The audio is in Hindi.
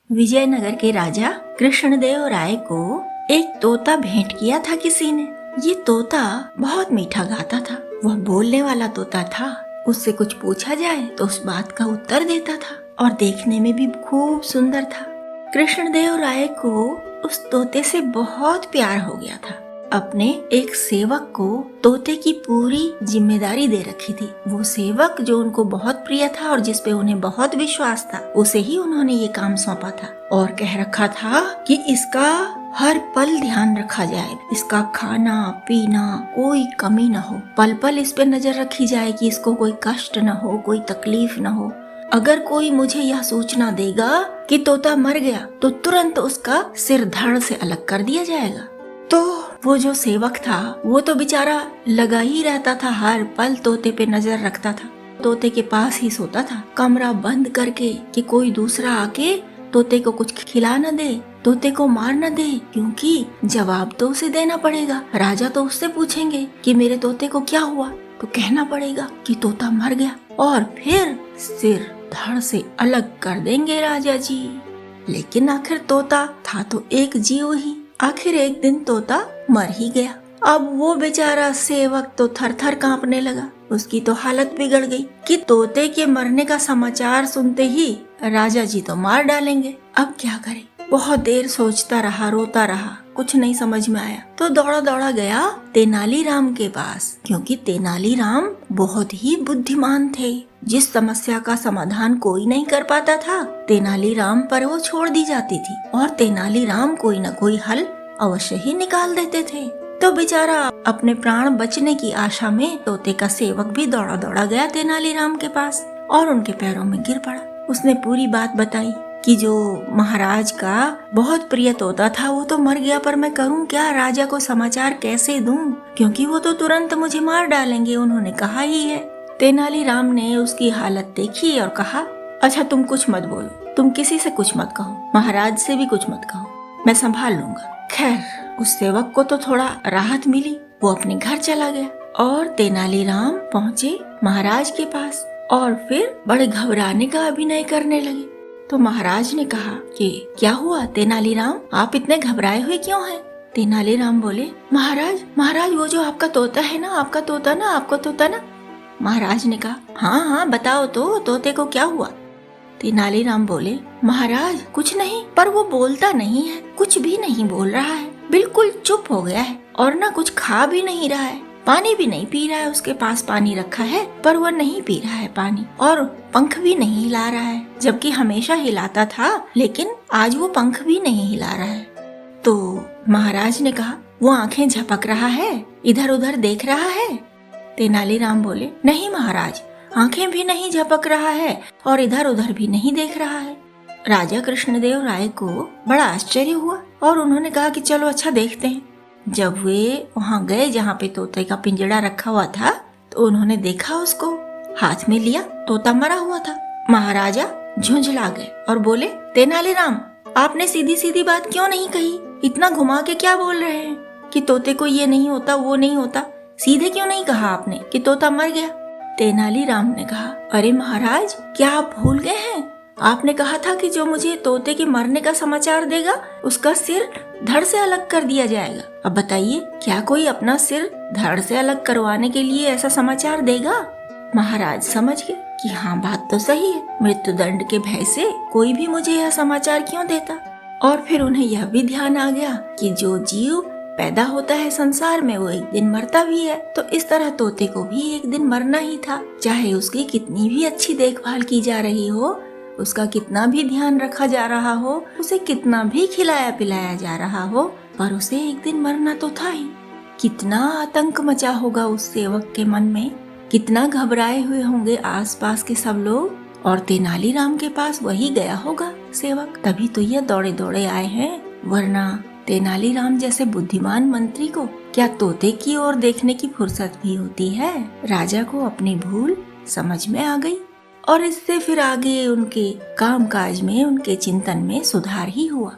विजयनगर के राजा कृष्णदेव राय को एक तोता भेंट किया था किसी ने। ये तोता बहुत मीठा गाता था। वह बोलने वाला तोता था। उससे कुछ पूछा जाए तो उस बात का उत्तर देता था और देखने में भी खूब सुंदर था। कृष्णदेव राय को उस तोते से बहुत प्यार हो गया था। अपने एक सेवक को तोते की पूरी जिम्मेदारी दे रखी थी। वो सेवक जो उनको बहुत प्रिय था और जिस पे उन्हें बहुत विश्वास था, उसे ही उन्होंने ये काम सौंपा था और कह रखा था कि इसका हर पल ध्यान रखा जाए, इसका खाना पीना कोई कमी न हो, पल पल इस पे नजर रखी जाए कि इसको कोई कष्ट न हो, कोई तकलीफ न हो। अगर कोई मुझे यह सूचना देगा कि तोता मर गया तो तुरंत उसका सिर धड़ से अलग कर दिया जाएगा। तो वो जो सेवक था वो तो बेचारा लगा ही रहता था, हर पल तोते पे नजर रखता था, तोते के पास ही सोता था, कमरा बंद करके कि कोई दूसरा आके तोते को कुछ खिला न दे, तोते को मार न दे, क्योंकि जवाब तो उसे देना पड़ेगा। राजा तो उससे पूछेंगे कि मेरे तोते को क्या हुआ, तो कहना पड़ेगा कि तोता मर गया और फिर सिर धड़ से अलग कर देंगे राजा जी। लेकिन आखिर तोता था तो एक जीव ही। आखिर एक दिन तोता मर ही गया। अब वो बेचारा सेवक तो थर थर कांपने लगा। उसकी तो हालत बिगड़ गई कि तोते के मरने का समाचार सुनते ही राजा जी तो मार डालेंगे। अब क्या करे? बहुत देर सोचता रहा, रोता रहा, कुछ नहीं समझ में आया तो दौड़ा दौड़ा गया तेनालीराम के पास, क्योंकि तेनालीराम बहुत ही बुद्धिमान थे। जिस समस्या का समाधान कोई नहीं कर पाता था, तेनालीराम पर वो छोड़ दी जाती थी और तेनालीराम कोई न कोई हल अवश्य ही निकाल देते थे। तो बेचारा अपने प्राण बचने की आशा में तोते का सेवक भी दौड़ा दौड़ा गया तेनालीराम के पास और उनके पैरों में गिर पड़ा। उसने पूरी बात बताई कि जो महाराज का बहुत प्रिय तोता था वो तो मर गया, पर मैं करूं क्या, राजा को समाचार कैसे दूं, क्योंकि वो तो तुरंत मुझे मार डालेंगे, उन्होंने कहा ही है। तेनालीराम ने उसकी हालत देखी और कहा, अच्छा तुम कुछ मत बोलो, तुम किसी से कुछ मत कहो, महाराज से भी कुछ मत कहो, मैं संभाल लूंगा। खैर उस सेवक को तो थोड़ा राहत मिली, वो अपने घर चला गया और तेनालीराम पहुँचे महाराज के पास और फिर बड़े घबराने का अभिनय करने लगे। तो महाराज ने कहा कि क्या हुआ तेनालीराम, आप इतने घबराए हुए क्यों हैं? तेनालीराम बोले, महाराज महाराज वो जो आपका तोता है ना, आपका तोता ना, आपका तोता ना। महाराज ने कहा, हाँ हाँ बताओ तो, तोते को क्या हुआ? तेनालीराम बोले, महाराज कुछ नहीं, पर वो बोलता नहीं है, कुछ भी नहीं बोल रहा है, बिल्कुल चुप हो गया है और ना कुछ खा भी नहीं रहा है, पानी भी नहीं पी रहा है। उसके पास पानी रखा है पर वह नहीं पी रहा है पानी, और पंख भी नहीं हिला रहा है, जबकि हमेशा हिलाता था, लेकिन आज वो पंख भी नहीं हिला रहा है। तो महाराज ने कहा, वो आंखें झपक रहा है, इधर उधर देख रहा है? तेनालीराम बोले, नहीं महाराज, आंखें भी नहीं झपक रहा है और इधर उधर भी नहीं देख रहा है। राजा कृष्णदेव राय को बड़ा आश्चर्य हुआ और उन्होंने कहा कि चलो अच्छा देखते हैं। जब वे वहाँ गए जहाँ पे तोते का पिंजड़ा रखा हुआ था, तो उन्होंने देखा, उसको हाथ में लिया, तोता मरा हुआ था। महाराजा झुंझला गए और बोले, तेनालीराम आपने सीधी सीधी बात क्यों नहीं कही, इतना घुमा के क्या बोल रहे हैं कि तोते को ये नहीं होता वो नहीं होता, सीधे क्यों नहीं कहा आपने कि तोता मर गया? तेनालीराम ने कहा, अरे महाराज क्या आप भूल गए हैं, आपने कहा था कि जो मुझे तोते के मरने का समाचार देगा उसका सिर धड़ से अलग कर दिया जाएगा। अब बताइए, क्या कोई अपना सिर धड़ से अलग करवाने के लिए ऐसा समाचार देगा? महाराज समझ गए कि हाँ बात तो सही है, मृत्युदंड के भय से कोई भी मुझे यह समाचार क्यों देता। और फिर उन्हें यह भी ध्यान आ गया कि जो जीव पैदा होता है संसार में वो एक दिन मरता भी है, तो इस तरह तोते को भी एक दिन मरना ही था। चाहे उसकी कितनी भी अच्छी देखभाल की जा रही हो, उसका कितना भी ध्यान रखा जा रहा हो, उसे कितना भी खिलाया पिलाया जा रहा हो, पर उसे एक दिन मरना तो था ही। कितना आतंक मचा होगा उस सेवक के मन में, कितना घबराए हुए होंगे आसपास के सब लोग, और तेनालीराम के पास वही गया होगा सेवक, तभी तो ये दौड़े दौड़े आए हैं, वरना तेनालीराम जैसे बुद्धिमान मंत्री को क्या तोते की ओर देखने की फुर्सत भी होती है? राजा को अपनी भूल समझ में आ गई और इससे फिर आगे उनके कामकाज में, उनके चिंतन में सुधार ही हुआ।